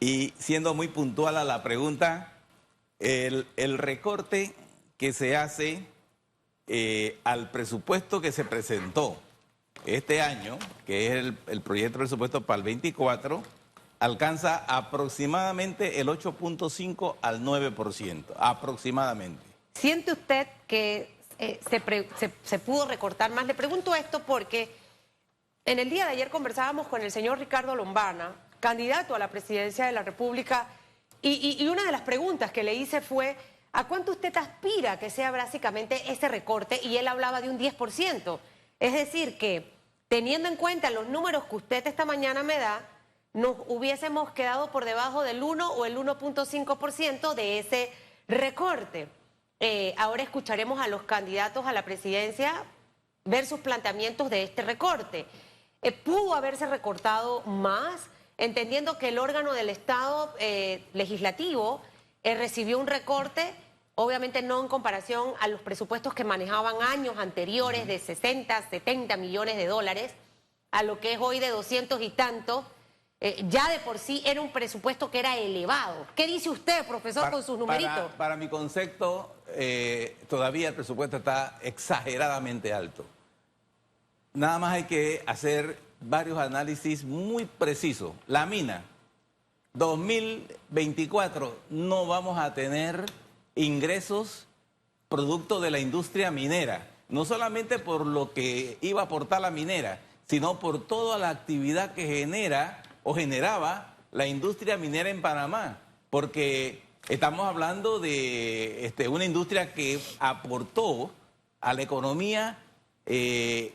Y siendo muy puntual a la pregunta, el recorte que se hace al presupuesto que se presentó este año, que es el proyecto de presupuesto para el 24, alcanza aproximadamente el 8.5 al 9%, aproximadamente. ¿Siente usted que se pudo recortar más? Le pregunto esto porque en el día de ayer conversábamos con el señor Ricardo Lombana, candidato a la presidencia de la República, y una de las preguntas que le hice fue: ¿a cuánto usted aspira que sea básicamente ese recorte? Y él hablaba de un 10%. Es decir, que teniendo en cuenta los números que usted esta mañana me da, nos hubiésemos quedado por debajo del 1 o el 1.5% de ese recorte. Ahora escucharemos a los candidatos a la presidencia ver sus planteamientos de este recorte. ¿Pudo haberse recortado más? Entendiendo que el órgano del Estado legislativo recibió un recorte, obviamente no en comparación a los presupuestos que manejaban años anteriores de 60, 70 millones de dólares, a lo que es hoy de 200 y tantos. Ya de por sí era un presupuesto que era elevado. ¿Qué dice usted, profesor, con sus numeritos? Para mi concepto, todavía el presupuesto está exageradamente alto. Nada más hay que hacer varios análisis muy precisos. La mina, 2024 no vamos a tener ingresos producto de la industria minera, no solamente por lo que iba a aportar la minera, sino por toda la actividad que genera o generaba la industria minera en Panamá, porque estamos hablando de una industria que aportó a la economía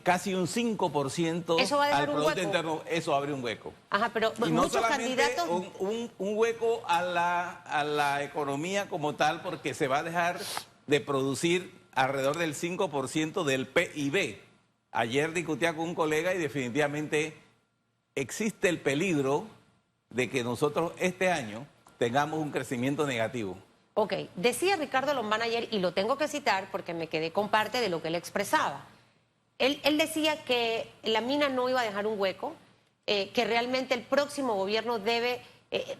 casi un 5% ¿Eso va a dejar al un Producto hueco? Interno. Eso abre un hueco. Ajá, pero Y no muchos solamente candidatos... un hueco a la economía como tal, porque se va a dejar de producir alrededor del 5% del PIB. Ayer discutía con un colega y definitivamente existe el peligro de que nosotros este año tengamos un crecimiento negativo. Ok, decía Ricardo Lombana ayer, y lo tengo que citar porque me quedé con parte de lo que él expresaba. Él decía que la mina no iba a dejar un hueco, que realmente el próximo gobierno debe,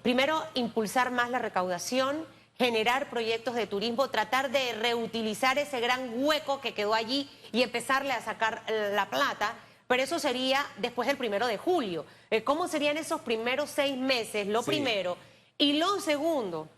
primero, impulsar más la recaudación, generar proyectos de turismo, tratar de reutilizar ese gran hueco que quedó allí y empezarle a sacar la plata, pero eso sería después del 1 de julio. ¿Cómo serían esos primeros 6 meses? Lo Sí. primero. Y lo segundo,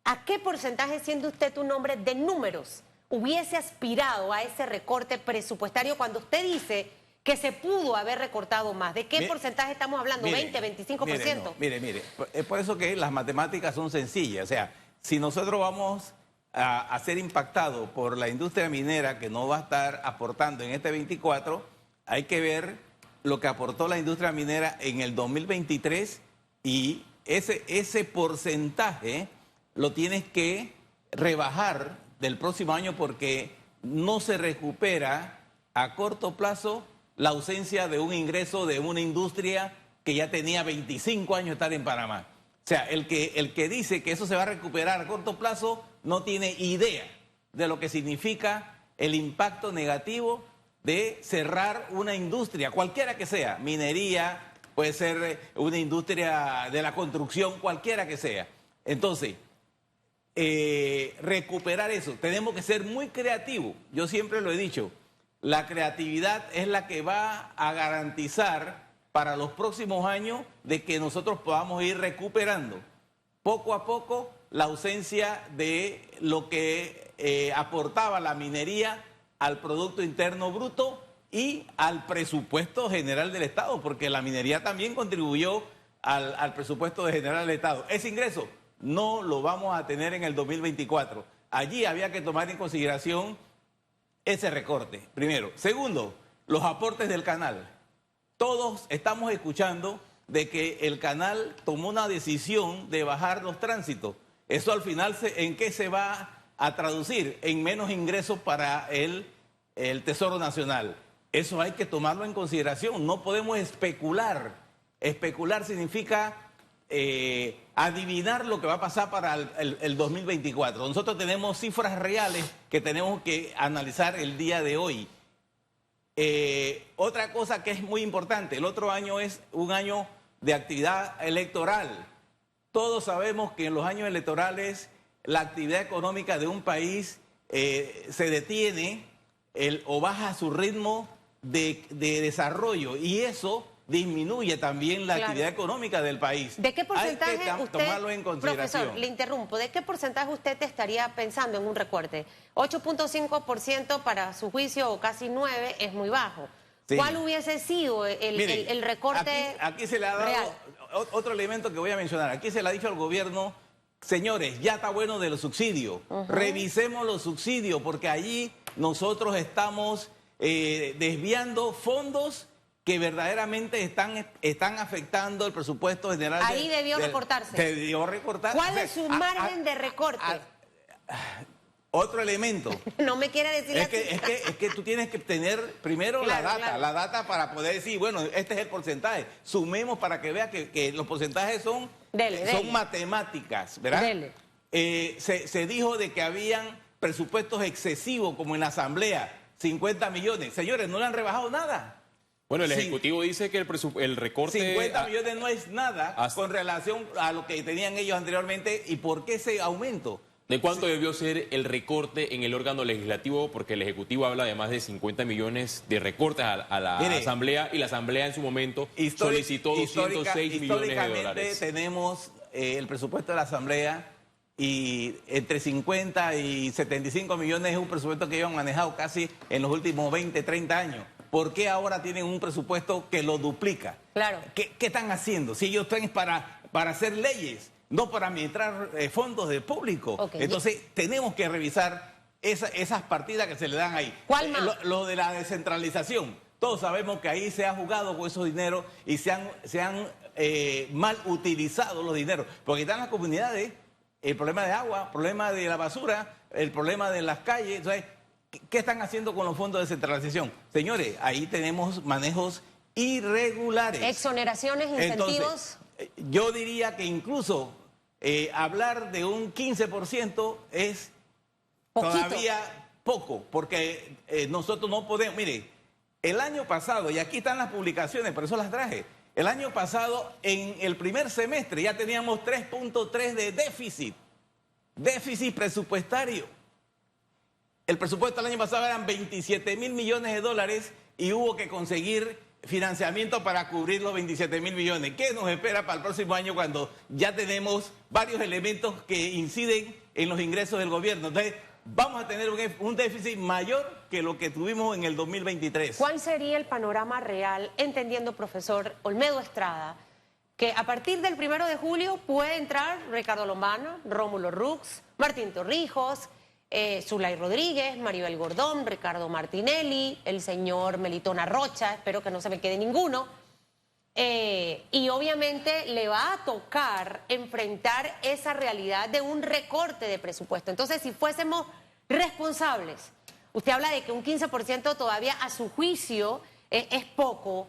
¿a qué porcentaje, siendo usted un hombre de números, hubiese aspirado a ese recorte presupuestario cuando usted dice que se pudo haber recortado más? ¿De qué porcentaje estamos hablando? Mire, ¿20, 25%? Mire, es por eso que las matemáticas son sencillas. O sea, si nosotros vamos a ser impactados por la industria minera que no va a estar aportando en este 24, hay que ver lo que aportó la industria minera en el 2023 y ese porcentaje lo tienes que rebajar del próximo año porque no se recupera a corto plazo la ausencia de un ingreso de una industria que ya tenía 25 años de estar en Panamá. O sea, el que dice que eso se va a recuperar a corto plazo no tiene idea de lo que significa el impacto negativo de cerrar una industria, cualquiera que sea, minería, puede ser una industria de la construcción, cualquiera que sea. Entonces, recuperar eso, tenemos que ser muy creativos. Yo siempre lo he dicho, la creatividad es la que va a garantizar para los próximos años de que nosotros podamos ir recuperando poco a poco la ausencia de lo que aportaba la minería al Producto Interno Bruto y al presupuesto general del Estado, porque la minería también contribuyó al presupuesto general del Estado. Ese ingreso no lo vamos a tener en el 2024. Allí había que tomar en consideración ese recorte, primero. Segundo, los aportes del canal. Todos estamos escuchando de que el canal tomó una decisión de bajar los tránsitos. Eso al final, ¿en qué se va a traducir? En menos ingresos para el Tesoro Nacional. Eso hay que tomarlo en consideración. No podemos especular. Especular significa adivinar lo que va a pasar para el 2024. Nosotros tenemos cifras reales que tenemos que analizar el día de hoy. Otra cosa que es muy importante, el otro año es un año de actividad electoral. Todos sabemos que en los años electorales la actividad económica de un país se detiene o baja su ritmo de desarrollo y eso disminuye también la actividad económica del país. ¿De qué porcentaje Hay que tomarlo en consideración. Profesor, le interrumpo, ¿de qué porcentaje usted estaría pensando en un recorte? 8.5% para su juicio o casi 9% es muy bajo. Sí. ¿Cuál hubiese sido el recorte aquí se le ha dado real? Otro elemento que voy a mencionar. Aquí se le ha dicho al gobierno, señores, ya está bueno de los subsidios. Revisemos los subsidios porque allí nosotros estamos desviando fondos que verdaderamente están afectando el presupuesto general. Ahí debió recortarse. Debió recortarse. ¿Cuál es su margen de recorte? Otro elemento. No me quiere decir es que tú tienes que tener primero la data para poder decir, bueno, este es el porcentaje. Sumemos para que vea que los porcentajes son matemáticas, ¿verdad? Se dijo de que habían presupuestos excesivos, como en la Asamblea, 50 millones. Señores, no le han rebajado nada. Bueno, el Ejecutivo dice que el recorte... 50 millones no es nada con relación a lo que tenían ellos anteriormente. ¿Y por qué ese aumento? ¿De cuánto debió ser el recorte en el órgano legislativo? Porque el Ejecutivo habla de más de 50 millones de recortes a la Asamblea, y la Asamblea en su momento solicitó 206 millones de dólares. Históricamente tenemos el presupuesto de la Asamblea y entre 50 y 75 millones es un presupuesto que ellos han manejado casi en los últimos 20, 30 años. ¿Por qué ahora tienen un presupuesto que lo duplica? Claro. ¿Qué están haciendo? Si ellos están para hacer leyes, no para administrar fondos del público. Okay. Entonces, tenemos que revisar esas partidas que se le dan ahí. ¿Cuál más? Lo de la descentralización. Todos sabemos que ahí se ha jugado con esos dineros y se han mal utilizado los dineros. Porque están las comunidades, el problema de agua, el problema de la basura, el problema de las calles. Entonces, ¿qué están haciendo con los fondos de descentralización? Señores, ahí tenemos manejos irregulares. Exoneraciones, incentivos. Entonces, yo diría que incluso hablar de un 15% es todavía poco, porque nosotros no podemos... Mire, el año pasado, y aquí están las publicaciones, por eso las traje, el año pasado en el primer semestre ya teníamos 3.3 de déficit presupuestario. El presupuesto del año pasado eran 27.000 millones de dólares y hubo que conseguir financiamiento para cubrir los 27.000 millones. ¿Qué nos espera para el próximo año cuando ya tenemos varios elementos que inciden en los ingresos del gobierno? Entonces, vamos a tener un déficit mayor que lo que tuvimos en el 2023. ¿Cuál sería el panorama real, entendiendo, profesor Olmedo Estrada, que a partir del 1 de julio puede entrar Ricardo Lombana, Rómulo Rux, Martín Torrijos, Zulay Rodríguez, Maribel Gordón, Ricardo Martinelli, el señor Melitón Arrocha, espero que no se me quede ninguno, y obviamente le va a tocar enfrentar esa realidad de un recorte de presupuesto? Entonces, si fuésemos responsables, usted habla de que un 15% todavía a su juicio es poco,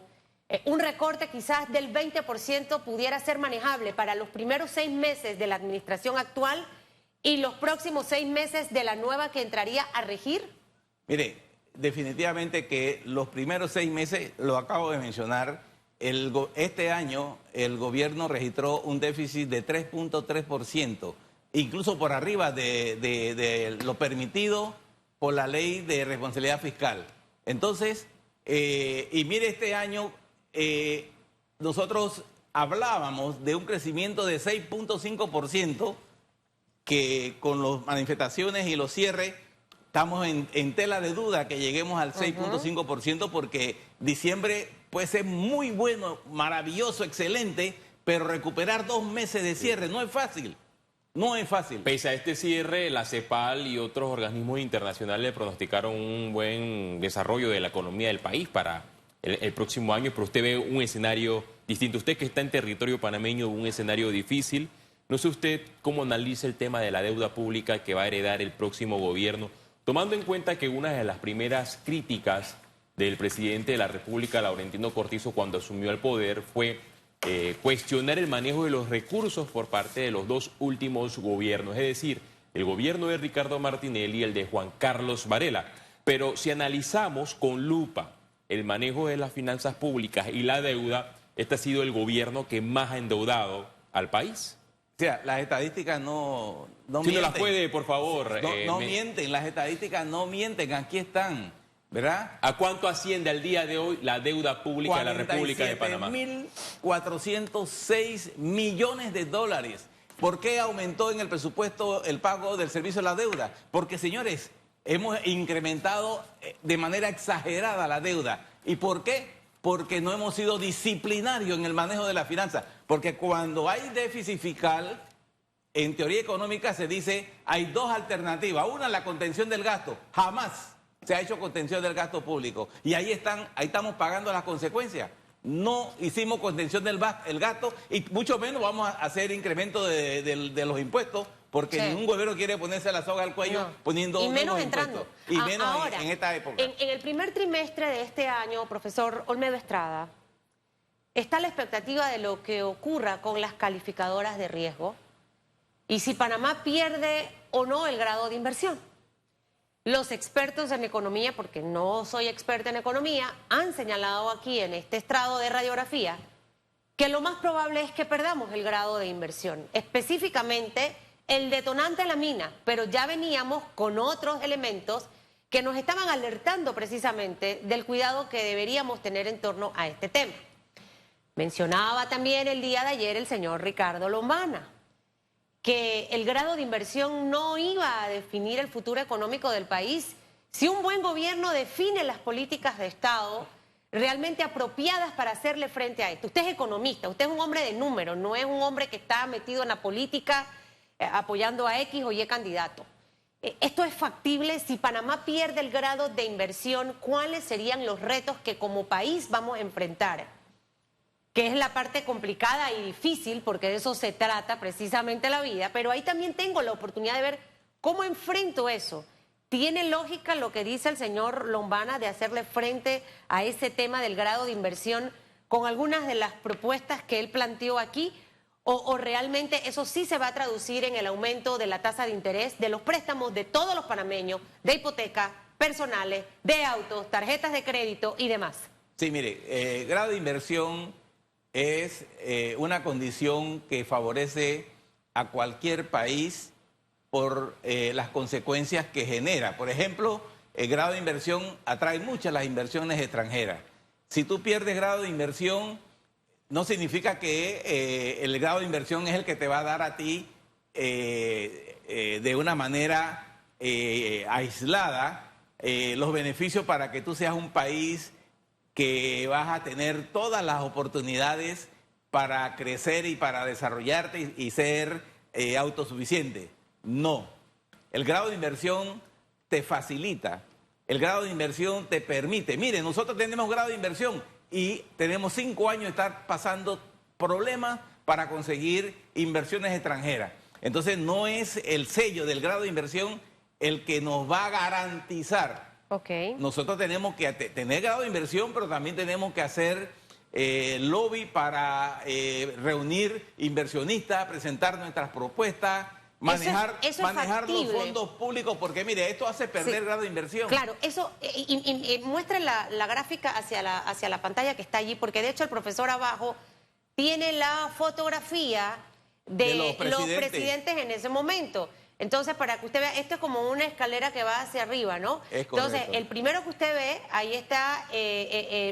un recorte quizás del 20% pudiera ser manejable para los primeros 6 meses de la administración actual y los próximos 6 meses de la nueva que entraría a regir. Mire, definitivamente que los primeros 6 meses, lo acabo de mencionar, este año el gobierno registró un déficit de 3.3%, incluso por arriba de lo permitido por la ley de responsabilidad fiscal. Entonces, y mire, este año nosotros hablábamos de un crecimiento de 6.5%, que con las manifestaciones y los cierres estamos en tela de duda que lleguemos al 6.5%, porque diciembre puede ser muy bueno, maravilloso, excelente, pero recuperar 2 meses de cierre no es fácil. No es fácil. Pese a este cierre, la CEPAL y otros organismos internacionales pronosticaron un buen desarrollo de la economía del país para el próximo año, pero usted ve un escenario distinto. Usted que está en territorio panameño, un escenario difícil. No sé usted cómo analiza el tema de la deuda pública que va a heredar el próximo gobierno, tomando en cuenta que una de las primeras críticas del presidente de la República, Laurentino Cortizo, cuando asumió el poder, fue cuestionar el manejo de los recursos por parte de los 2 últimos gobiernos, es decir, el gobierno de Ricardo Martinelli y el de Juan Carlos Varela. Pero si analizamos con lupa el manejo de las finanzas públicas y la deuda, este ha sido el gobierno que más ha endeudado al país. sea, las estadísticas no Si no mienten. las puede, por favor. No mienten, las estadísticas no mienten, aquí están, ¿verdad? ¿A cuánto asciende al día de hoy la deuda pública de la República de Panamá? 47.406 millones de dólares. ¿Por qué aumentó en el presupuesto el pago del servicio de la deuda? Porque, señores, hemos incrementado de manera exagerada la deuda. ¿Y por qué? Porque no hemos sido disciplinarios en el manejo de la finanza. Porque cuando hay déficit fiscal, en teoría económica se dice, hay dos alternativas. Una, la contención del gasto. Jamás se ha hecho contención del gasto público. Y ahí estamos pagando las consecuencias. No hicimos contención del gasto y mucho menos vamos a hacer incremento de los impuestos, porque Sí. ningún gobierno quiere ponerse la soga al cuello No. poniendo Y menos nuevos entrando. impuestos. Y menos Ahora, en esta época. En el primer trimestre de este año, profesor Olmedo Estrada, está la expectativa de lo que ocurra con las calificadoras de riesgo y si Panamá pierde o no el grado de inversión. Los expertos en economía, porque no soy experta en economía, han señalado aquí en este estrado de radiografía que lo más probable es que perdamos el grado de inversión, específicamente el detonante de la mina, pero ya veníamos con otros elementos que nos estaban alertando precisamente del cuidado que deberíamos tener en torno a este tema. Mencionaba también el día de ayer el señor Ricardo Lombana que el grado de inversión no iba a definir el futuro económico del país. Si un buen gobierno define las políticas de Estado realmente apropiadas para hacerle frente a esto. Usted es economista, usted es un hombre de números, no es un hombre que está metido en la política apoyando a X o Y candidato. ¿Esto es factible? Si Panamá pierde el grado de inversión, ¿cuáles serían los retos que como país vamos a enfrentar? Que es la parte complicada y difícil, porque de eso se trata precisamente la vida, pero ahí también tengo la oportunidad de ver cómo enfrento eso. ¿Tiene lógica lo que dice el señor Lombana de hacerle frente a ese tema del grado de inversión con algunas de las propuestas que él planteó aquí? ¿O realmente eso sí se va a traducir en el aumento de la tasa de interés de los préstamos de todos los panameños, de hipotecas, personales, de autos, tarjetas de crédito y demás? Sí, mire, grado de inversión es una condición que favorece a cualquier país por las consecuencias que genera. Por ejemplo, el grado de inversión atrae muchas las inversiones extranjeras. Si tú pierdes grado de inversión, no significa que el grado de inversión es el que te va a dar a ti de una manera aislada los beneficios para que tú seas un país que vas a tener todas las oportunidades para crecer y para desarrollarte y ser autosuficiente. No. El grado de inversión te facilita, el grado de inversión te permite. Mire, nosotros tenemos grado de inversión y tenemos 5 años de estar pasando problemas para conseguir inversiones extranjeras. Entonces no es el sello del grado de inversión el que nos va a garantizar. Okay. Nosotros tenemos que tener grado de inversión, pero también tenemos que hacer lobby para reunir inversionistas, presentar nuestras propuestas, manejar los fondos públicos, porque mire, esto hace perder grado de inversión. Claro, eso, y muestre la gráfica hacia la pantalla que está allí, porque de hecho el profesor abajo tiene la fotografía de los presidentes en ese momento. Entonces, para que usted vea, esto es como una escalera que va hacia arriba, ¿no? Es correcto. Entonces, el primero que usted ve, ahí está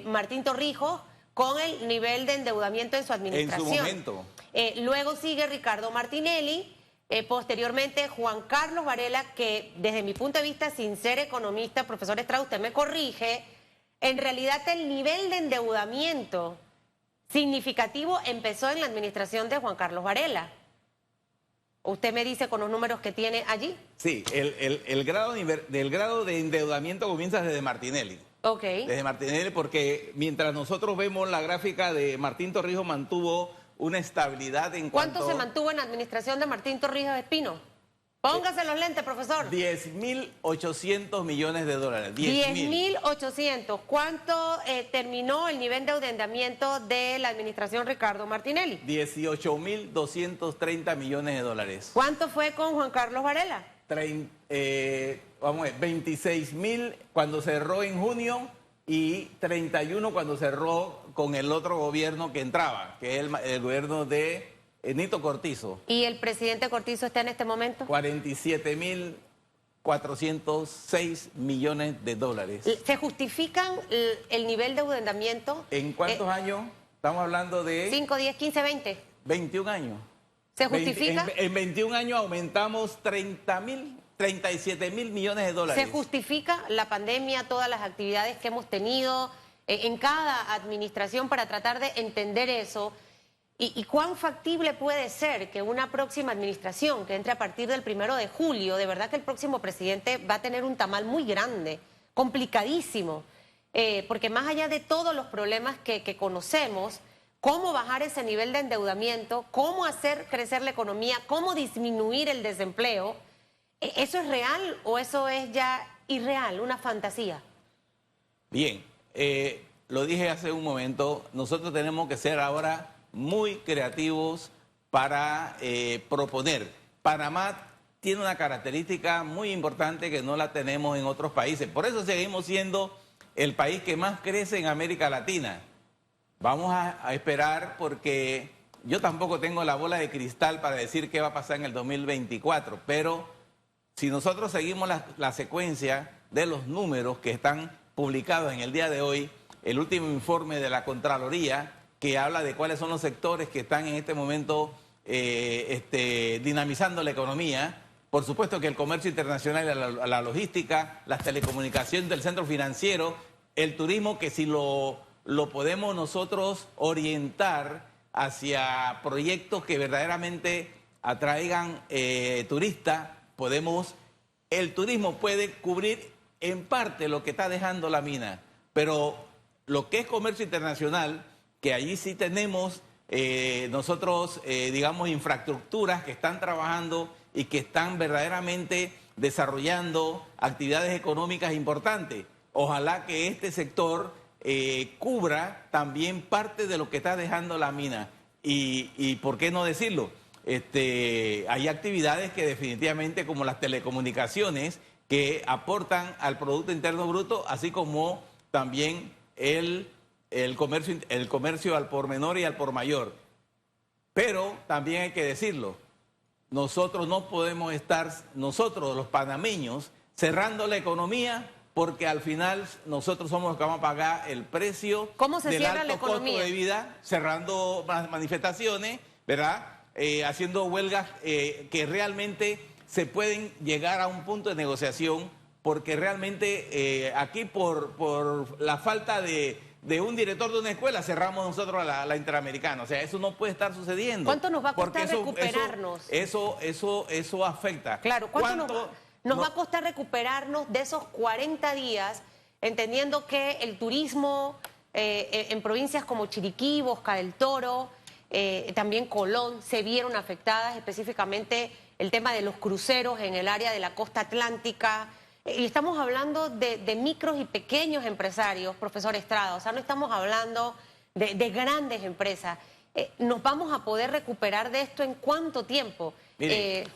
Martín Torrijos con el nivel de endeudamiento en su administración. En su momento. Luego sigue Ricardo Martinelli, posteriormente Juan Carlos Varela, que desde mi punto de vista, sin ser economista, profesor Estrada, usted me corrige, en realidad el nivel de endeudamiento significativo empezó en la administración de Juan Carlos Varela. ¿Usted me dice con los números que tiene allí? Sí, el grado del grado de endeudamiento comienza desde Martinelli. Ok. Desde Martinelli, porque mientras nosotros vemos la gráfica de Martín Torrijos mantuvo una estabilidad en cuanto... ¿Cuánto se mantuvo en la administración de Martín Torrijos Espino? Póngase los lentes, profesor. 10.800 millones de dólares. 10.800. ¿Cuánto terminó el nivel de endeudamiento de la administración Ricardo Martinelli? 18.230 millones de dólares. ¿Cuánto fue con Juan Carlos Varela? Vamos a ver, 26.000 cuando cerró en junio y 31 cuando cerró con el otro gobierno que entraba, que es el gobierno de Nito Cortizo. ¿Y el presidente Cortizo está en este momento? 47.406 millones de dólares. ¿Se justifican el nivel de endeudamiento? ¿En cuántos años? Estamos hablando de 5, 10, 15, 20. 21 años. ¿Se justifica? En 21 años aumentamos 37 mil millones de dólares. ¿Se justifica la pandemia, todas las actividades que hemos tenido en cada administración para tratar de entender eso? ¿Y cuán factible puede ser que una próxima administración que entre a partir del 1 de julio, de verdad que el próximo presidente va a tener un tamal muy grande, complicadísimo? Porque más allá de todos los problemas que conocemos, cómo bajar ese nivel de endeudamiento, cómo hacer crecer la economía, cómo disminuir el desempleo, ¿eso es real o eso es ya irreal, una fantasía? Bien, lo dije hace un momento, nosotros tenemos que ser ahora muy creativos para proponer. Panamá tiene una característica muy importante que no la tenemos en otros países, por eso seguimos siendo el país que más crece en América Latina. Vamos a esperar porque yo tampoco tengo la bola de cristal para decir qué va a pasar en el 2024, pero si nosotros seguimos la secuencia de los números que están publicados en el día de hoy, el último informe de la Contraloría que habla de cuáles son los sectores que están en este momento dinamizando la economía, por supuesto que el comercio internacional, la logística, las telecomunicaciones del centro financiero, el turismo, que si lo podemos nosotros orientar hacia proyectos que verdaderamente atraigan turistas, el turismo puede cubrir en parte lo que está dejando la mina, pero lo que es comercio internacional, que allí sí tenemos nosotros, digamos, infraestructuras que están trabajando y que están verdaderamente desarrollando actividades económicas importantes. Ojalá que este sector cubra también parte de lo que está dejando la mina. Y ¿por qué no decirlo? Hay actividades que definitivamente, como las telecomunicaciones, que aportan al Producto Interno Bruto, así como también el comercio al por menor y al por mayor. Pero también hay que decirlo, nosotros no podemos estar, nosotros los panameños, cerrando la economía, porque al final nosotros somos los que vamos a pagar el precio del alto costo de vida, cerrando manifestaciones, ¿verdad? Haciendo huelgas que realmente se pueden llegar a un punto de negociación, porque realmente aquí por la falta de un director de una escuela cerramos nosotros la Interamericana. O sea, eso no puede estar sucediendo. ¿Cuánto nos va a costar recuperarnos? Eso afecta. Claro, ¿cuánto nos va a costar recuperarnos de esos 40 días, entendiendo que el turismo en provincias como Chiriquí, Bosca del Toro, también Colón, se vieron afectadas, específicamente el tema de los cruceros en el área de la costa atlántica? Y estamos hablando de micros y pequeños empresarios, profesor Estrada, o sea, no estamos hablando de grandes empresas. ¿Nos vamos a poder recuperar de esto en cuánto tiempo? Mire,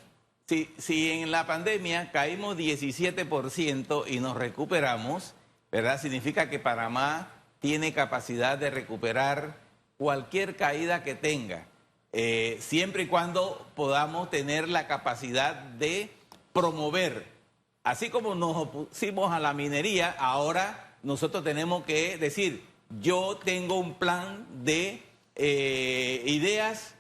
si en la pandemia caímos 17% y nos recuperamos, ¿verdad? Significa que Panamá tiene capacidad de recuperar cualquier caída que tenga, siempre y cuando podamos tener la capacidad de promover. Así como nos opusimos a la minería, ahora nosotros tenemos que decir, yo tengo un plan de ideas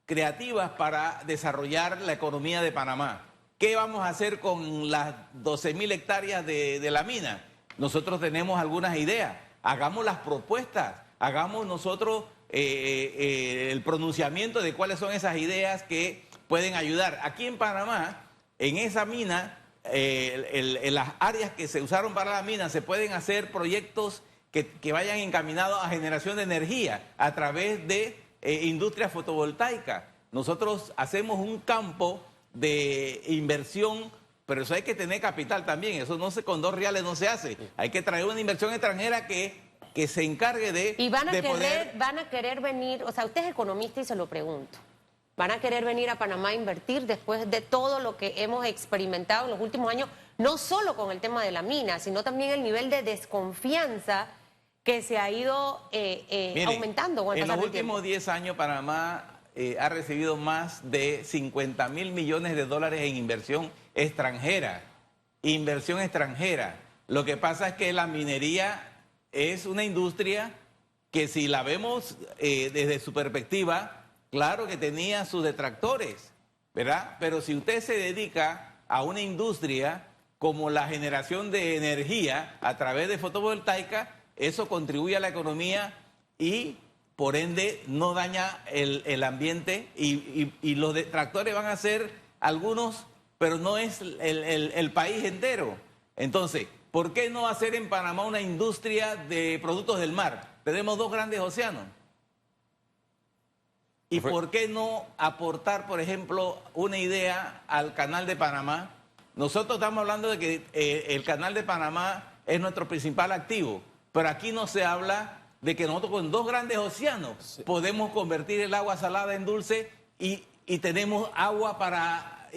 creativas para desarrollar la economía de Panamá. ¿Qué vamos a hacer con las 12.000 hectáreas de la mina? Nosotros tenemos algunas ideas, hagamos las propuestas, hagamos nosotros el pronunciamiento de cuáles son esas ideas que pueden ayudar. Aquí en Panamá, en esa mina, en las áreas que se usaron para la mina, se pueden hacer proyectos que vayan encaminados a generación de energía a través de industria fotovoltaica. Nosotros hacemos un campo de inversión, pero eso hay que tener capital también, eso no con $2 no se hace, hay que traer una inversión extranjera que se encargue de... Y van a querer venir, o sea, usted es economista y se lo pregunto, ¿van a querer venir a Panamá a invertir después de todo lo que hemos experimentado en los últimos años, no solo con el tema de la mina, sino también el nivel de desconfianza que se ha ido aumentando con el pasar del tiempo? En los últimos 10 años Panamá ha recibido más de 50.000 millones de dólares en inversión extranjera. Inversión extranjera. Lo que pasa es que la minería es una industria que, si la vemos desde su perspectiva, claro que tenía sus detractores, ¿verdad? Pero si usted se dedica a una industria como la generación de energía a través de fotovoltaica, eso contribuye a la economía y por ende no daña el ambiente, y los detractores van a ser algunos, pero no es el país entero. Entonces, ¿por qué no hacer en Panamá una industria de productos del mar? Tenemos 2 grandes océanos. ¿Y por qué no aportar, por ejemplo, una idea al Canal de Panamá? Nosotros estamos hablando de que el Canal de Panamá es nuestro principal activo, pero aquí no se habla de que nosotros con 2 grandes océanos podemos convertir el agua salada en dulce y tenemos agua para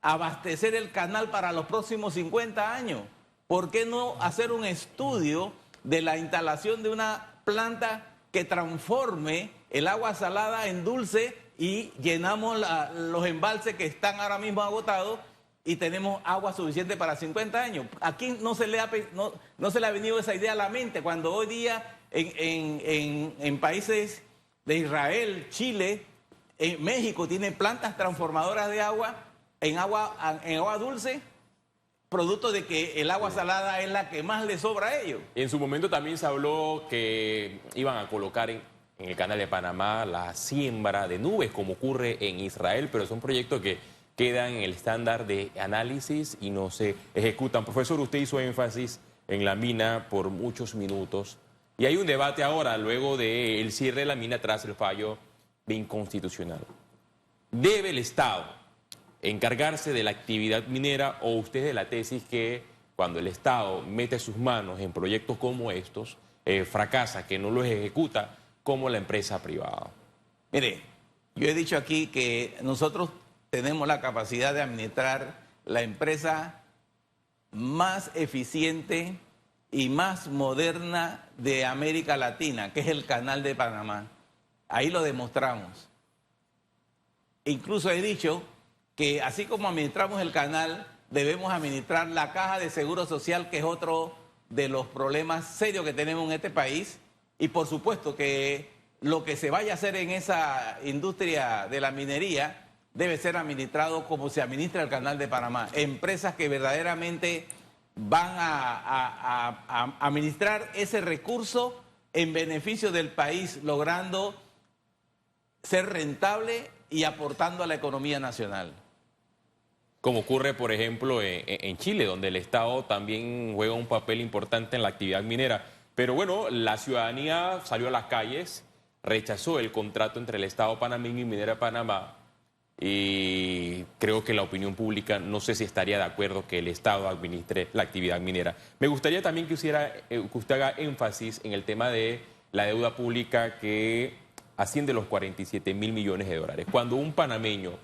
abastecer el canal para los próximos 50 años. ¿Por qué no hacer un estudio de la instalación de una planta que transforme el agua salada en dulce y llenamos los embalses que están ahora mismo agotados y tenemos agua suficiente para 50 años? Aquí no se le ha venido esa idea a la mente, cuando hoy día en países de Israel, Chile, México tiene plantas transformadoras de agua en agua dulce, producto de que el agua salada es la que más le sobra a ellos. En su momento también se habló que iban a colocar en el Canal de Panamá la siembra de nubes, como ocurre en Israel, pero son proyectos que quedan en el estándar de análisis y no se ejecutan. Profesor, usted hizo énfasis en la mina por muchos minutos y hay un debate ahora, luego del cierre de la mina tras el fallo de inconstitucional. ¿Debe el Estado encargarse de la actividad minera, o usted de la tesis que cuando el Estado mete sus manos en proyectos como estos, fracasa, que no los ejecuta como la empresa privada? Mire, yo he dicho aquí que nosotros tenemos la capacidad de administrar la empresa más eficiente y más moderna de América Latina, que es el Canal de Panamá. Ahí lo demostramos. Incluso he dicho que así como administramos el canal, debemos administrar la Caja de Seguro Social, que es otro de los problemas serios que tenemos en este país. Y por supuesto que lo que se vaya a hacer en esa industria de la minería debe ser administrado como se administra el Canal de Panamá. Empresas que verdaderamente van a administrar ese recurso en beneficio del país, logrando ser rentable y aportando a la economía nacional. Como ocurre, por ejemplo, en Chile, donde el Estado también juega un papel importante en la actividad minera. Pero bueno, la ciudadanía salió a las calles, rechazó el contrato entre el Estado panameño y Minera Panamá, y creo que la opinión pública no sé si estaría de acuerdo que el Estado administre la actividad minera. Me gustaría también que usted haga énfasis en el tema de la deuda pública que asciende a los 47.000 millones de dólares. Cuando un panameño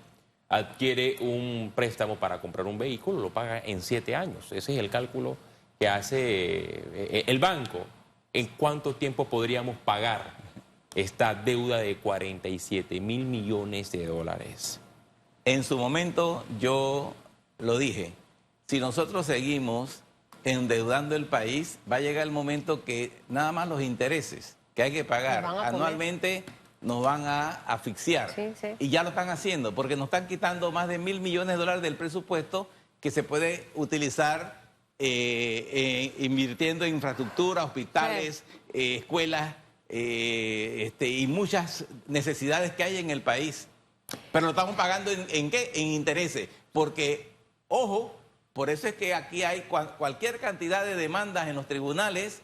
adquiere un préstamo para comprar un vehículo, lo paga en 7 años. Ese es el cálculo que hace el banco. ¿En cuánto tiempo podríamos pagar esta deuda de 47.000 millones de dólares? En su momento yo lo dije, si nosotros seguimos endeudando el país, va a llegar el momento que nada más los intereses que hay que pagar anualmente nos van a asfixiar. Sí, sí. Y ya lo están haciendo, porque nos están quitando más de 1.000 millones de dólares del presupuesto que se puede utilizar invirtiendo en infraestructura, hospitales, escuelas y muchas necesidades que hay en el país. Pero lo estamos pagando ¿en qué? En intereses. Porque, ojo, por eso es que aquí hay cualquier cantidad de demandas en los tribunales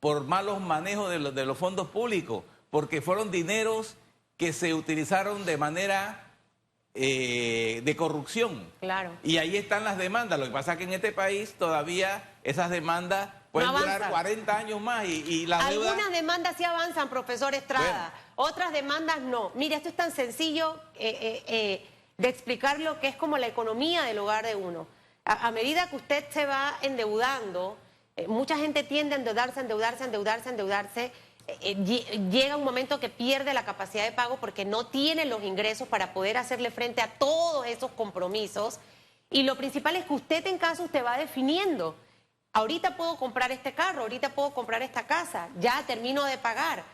por malos manejos de los fondos públicos, porque fueron dineros que se utilizaron de manera de corrupción. Claro. Y ahí están las demandas. Lo que pasa es que en este país todavía esas demandas pueden durar 40 años más y la deuda... Algunas demandas sí avanzan, profesor Estrada. Bueno. Otras demandas no. Mire, esto es tan sencillo de explicar lo que es como la economía del hogar de uno. A medida que usted se va endeudando, mucha gente tiende a endeudarse, llega un momento que pierde la capacidad de pago porque no tiene los ingresos para poder hacerle frente a todos esos compromisos. Y lo principal es que usted en casa usted va definiendo. Ahorita puedo comprar este carro, ahorita puedo comprar esta casa, ya termino de pagar.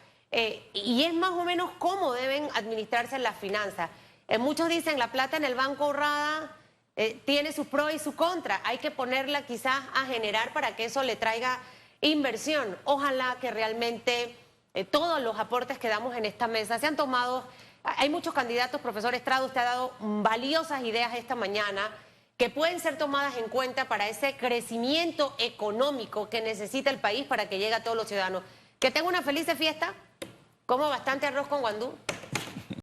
Y es más o menos cómo deben administrarse las finanzas. Muchos dicen la plata en el banco ahorrada tiene sus pros y sus contras. Hay que ponerla quizás a generar para que eso le traiga inversión. Ojalá que realmente todos los aportes que damos en esta mesa sean tomados. Hay muchos candidatos, profesor Estrada, usted ha dado valiosas ideas esta mañana que pueden ser tomadas en cuenta para ese crecimiento económico que necesita el país para que llegue a todos los ciudadanos. Que tenga una feliz fiesta, como bastante arroz con guandú.